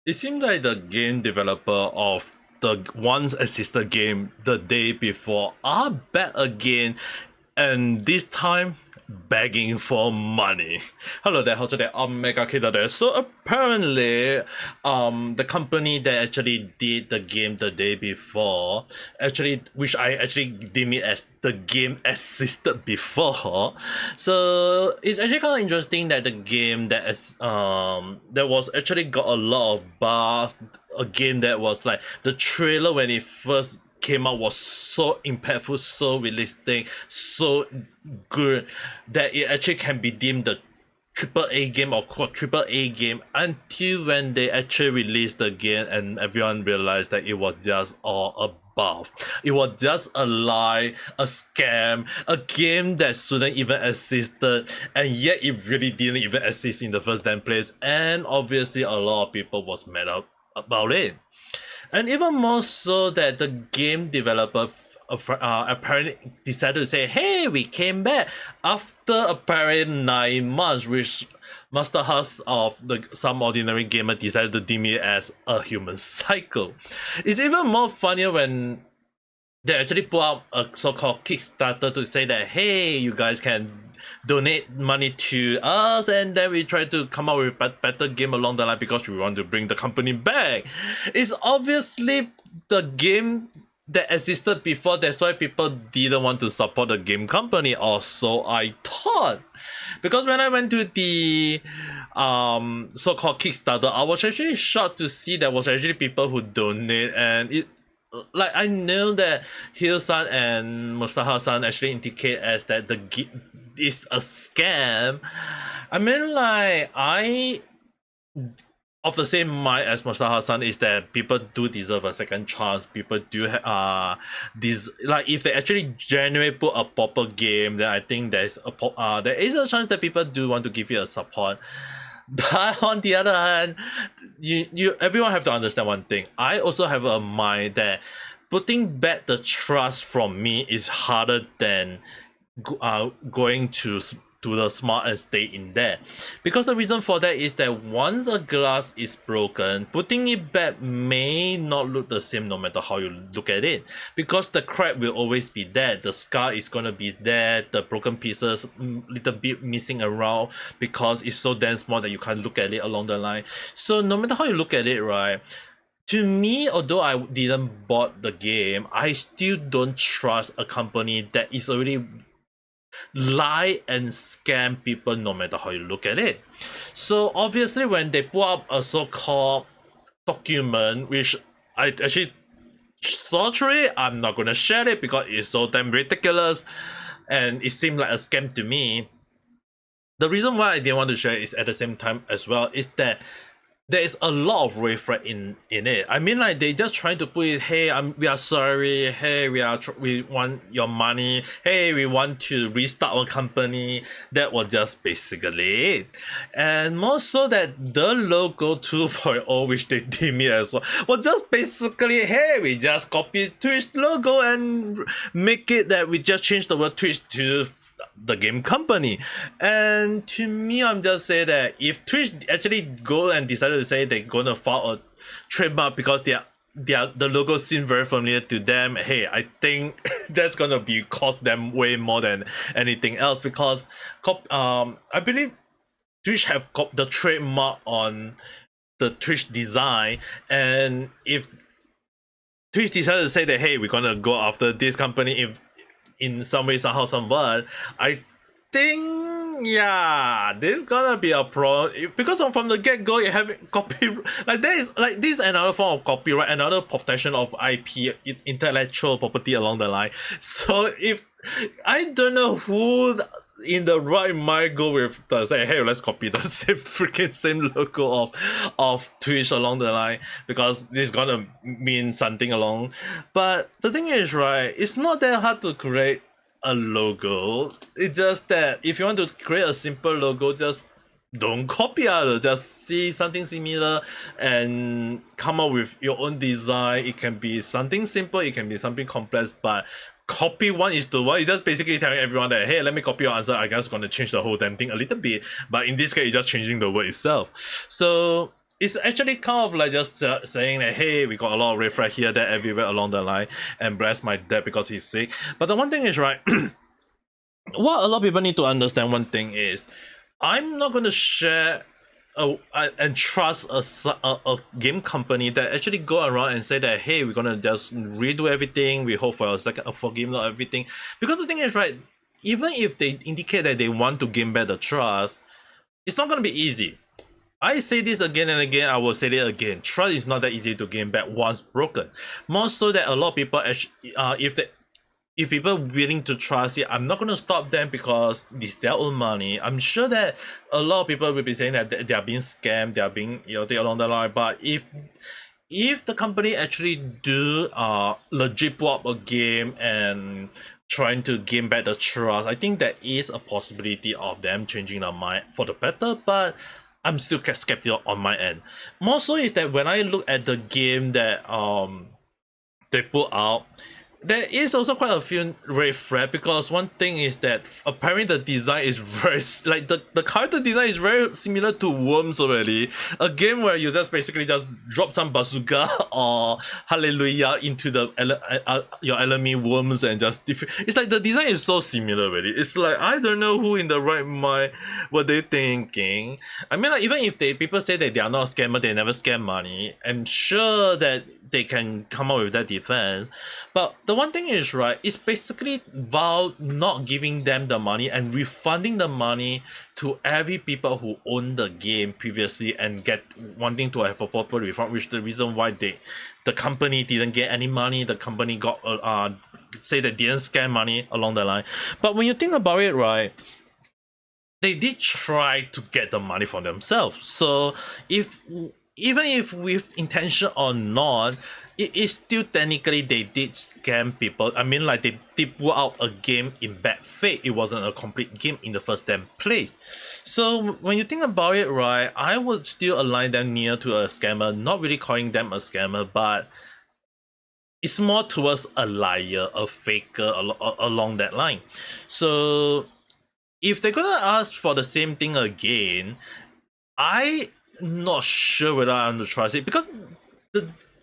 It seemed like the game developer of the once existed game the day before are back again, and this time begging for money. Hello there, how's it? Ame Gakita there. So apparently, the company that actually did the game the day before, actually, which I actually deem it as the game existed before. So it's actually kind of interesting that the game that was actually got a lot of buzz. A game that was like the trailer when it first came out was so impactful, so realistic, so good that it actually can be deemed the AAA game or quadruple A game until when they actually released the game and everyone realized that it was just all above. It was just a lie, a scam, a game that shouldn't even existed, and yet it really didn't even exist in the first damn place. And obviously, a lot of people was mad about it. And even more so that the game developer apparently decided to say, hey, we came back after apparently 9 months, which Master House of the Some Ordinary Gamer decided to deem it as a human cycle. It's even more funnier when they actually put out a so-called Kickstarter to say that, hey, you guys can donate money to us, and then we try to come up with a better game along the line because we want to bring the company back. It's obviously the game that existed before, that's why people didn't want to support the game company, or so I thought. Because when I went to the so-called Kickstarter, I was actually shocked to see there was actually people who donate, and it like I know that Hill-san and Mustafa-san actually indicate as that the is a scam. I mean, like, I of the same mind as Mustafa-san is that people do deserve a second chance. People do this, like, if they actually genuinely put a proper game, then I think there is a chance that people do want to give you a support. But on the other hand, you everyone have to understand one thing. I also have a mind that putting back the trust from me is harder than going to the smart and stay in there, because the reason for that is that once a glass is broken, putting it back may not look the same no matter how you look at it, because the crack will always be there, the scar is gonna be there, the broken pieces little bit missing around because it's so damn small that you can't look at it along the line. So no matter how you look at it, right, to me, although I didn't bought the game, I still don't trust a company that is already lie and scam people no matter how you look at it. So obviously when they put up a so-called document, which I actually saw through it, I'm not gonna share it because it's so damn ridiculous and it seemed like a scam to me. The reason why I didn't want to share it is at the same time as well is that there is a lot of red flag in it. I mean, like, they just trying to put it, hey, we are sorry, hey, we want your money, hey, we want to restart our company. That was just basically it. And more so that the logo 2.0, which they deem it as well, was just basically, hey, we just copy Twitch logo and make it that we just change the word Twitch to the game company. And to me, I'm just saying that if Twitch actually go and decided to say they're gonna file a trademark because the logo seems very familiar to them, hey, I think that's gonna be cost them way more than anything else, because I believe Twitch have the trademark on the Twitch design, and if Twitch decided to say that, hey, we're gonna go after this company if in some way, somehow, somewhat, I think, yeah, this gonna be a problem, because from the get-go you have copy, like there is like this is another form of copyright, another protection of IP, intellectual property along the line. So if I don't know who in the right mind go with the say, hey, let's copy the same logo of Twitch along the line, because this is gonna mean something along. But the thing is, right, it's not that hard to create a logo. It's just that if you want to create a simple logo, just don't copy others, just see something similar and come up with your own design. It can be something simple, it can be something complex, but copy 1:1. It's just basically telling everyone that, hey, let me copy your answer. I just gonna change the whole damn thing a little bit, but in this case, it's just changing the word itself. So it's actually kind of like just saying that, hey, we got a lot of refresh here, there, everywhere along the line, and bless my dad because he's sick. But the one thing is, right, what a lot of people need to understand, one thing is, I'm not going to share and trust a game company that actually go around and say that, hey, we're gonna just redo everything, we hope for a second for game or everything. Because the thing is, right, even if they indicate that they want to gain back the trust, it's not gonna be easy. I say this again and again, I will say it again. Trust is not that easy to gain back once broken. More so that a lot of people actually, if people willing to trust it, I'm not going to stop them because it's their own money. I'm sure that a lot of people will be saying that they are being scammed, they are being, they along the line. But if the company actually do legit put up a game and trying to gain back the trust, I think there is a possibility of them changing their mind for the better. But I'm still skeptical on my end. More so is that when I look at the game that they put out, there is also quite a few red flag, because one thing is that apparently the design is very like the character design is very similar to Worms already. A game where you just basically just drop some bazooka or hallelujah into the your enemy Worms and just it's like the design is so similar already. It's like I don't know who in the right mind what they thinking. I mean, like, even if people say that they are not a scammer, they never scam money, I'm sure that they can come up with that defense. But the one thing is, right, it's basically Valve not giving them the money and refunding the money to every people who owned the game previously and wanting to have a proper refund, which the reason why the company didn't get any money, the company got say they didn't scam money along the line. But when you think about it, right, they did try to get the money for themselves. So even if with intention or not, it is still technically they did scam people. I mean, like, they did put out a game in bad faith. It wasn't a complete game in the first damn place. So when you think about it, right, I would still align them near to a scammer, not really calling them a scammer, but it's more towards a liar, a faker along that line. So if they're gonna ask for the same thing again, I'm not sure whether I want to trust it, because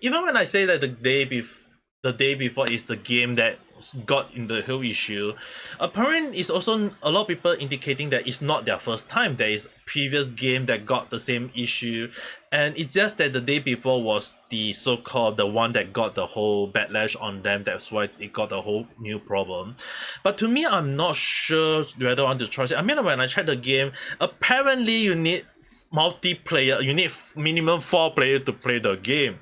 even when I say that the day before is the game that got in the whole issue, apparently it's also a lot of people indicating that it's not their first time. There is previous game that got the same issue, and it's just that the day before was the so-called the one that got the whole backlash on them. That's why it got the whole new problem. But to me, I'm not sure whether I want to trust it. I mean, when I checked the game, apparently you need multiplayer, you need minimum 4 players to play the game.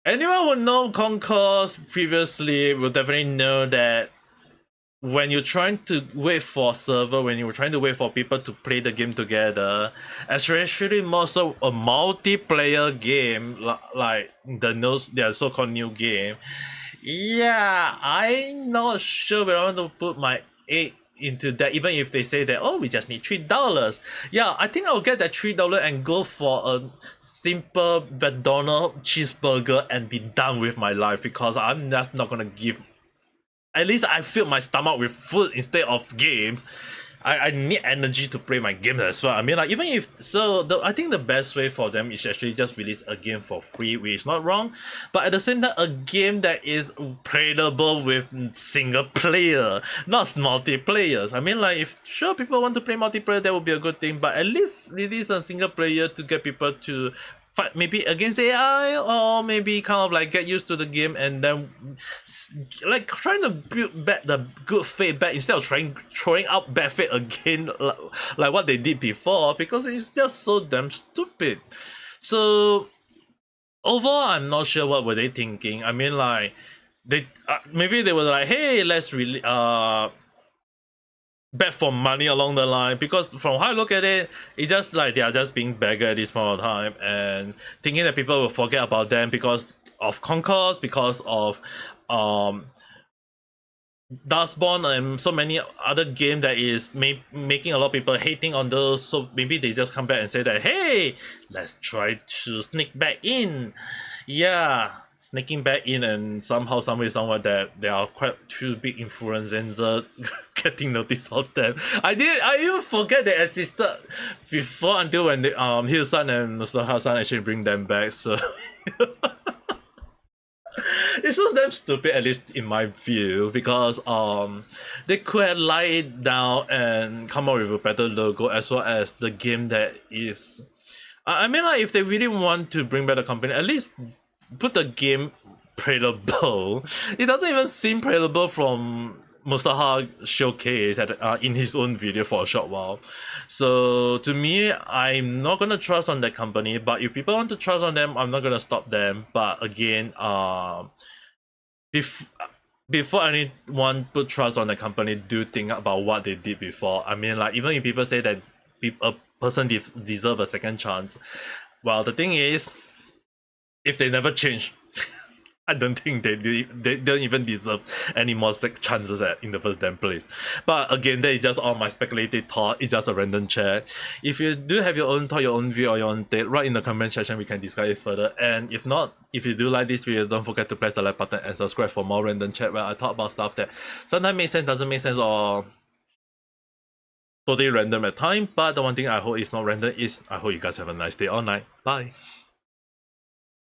Anyone who know Concourse previously will definitely know that when you're trying to wait for server, when you're trying to wait for people to play the game together, especially more so a multiplayer game like their so-called new game, yeah, I'm not sure whether I want to put my egg into that, even if they say that, oh, we just need $3. Yeah, I think I'll get that $3 and go for a simple McDonald's cheeseburger and be done with my life, because I'm just not gonna give, at least I fill my stomach with food instead of games. I need energy to play my games as well. I mean, like, even if so, I think the best way for them is actually just release a game for free, which is not wrong. But at the same time, a game that is playable with single player, not multiplayer. I mean, like, if sure people want to play multiplayer, that would be a good thing. But at least release a single player to get people to fight maybe against AI, or maybe kind of like get used to the game, and then like trying to build back the good faith back instead of throwing out bad faith again, like what they did before, because it's just so damn stupid. So overall, I'm not sure what were they thinking. I mean, like, they maybe they were like, hey, let's really bet for money along the line, because from how I look at it, it's just like they are just being beggar at this point of time and thinking that people will forget about them because of Concourse, because of Dustborn and so many other games that is making a lot of people hating on those. So maybe they just come back and say that, hey, let's try to sneak back in. Yeah. sneaking back in, and somehow, somewhere, somewhere that there are quite two big influencers getting notice of them. I even forget they existed before until when they, Hillsan and Mustafa-san actually bring them back. So it's so damn stupid, at least in my view, because they could have lied it down and come up with a better logo, as well as the game that is. I mean, like, if they really want to bring back the company, at least put the game playable. It doesn't even seem playable from Mustafa showcase at in his own video for a short while. So to me, I'm not gonna trust on that company. But if people want to trust on them, I'm not gonna stop them. But again, if before anyone put trust on the company, do think about what they did before. I mean, like, even if people say that a person deserve a second chance, well, the thing is, if they never change, I don't think they don't even deserve any more chances in the first damn place. But again, that is just all my speculated thought. It's just a random chat. If you do have your own thought, your own view, or your own take, write in the comment section. We can discuss it further. And if not, if you do like this video, don't forget to press the like button and subscribe for more random chat where I talk about stuff that sometimes makes sense, doesn't make sense, or totally random at time. But the one thing I hope is not random is I hope you guys have a nice day or night. Bye.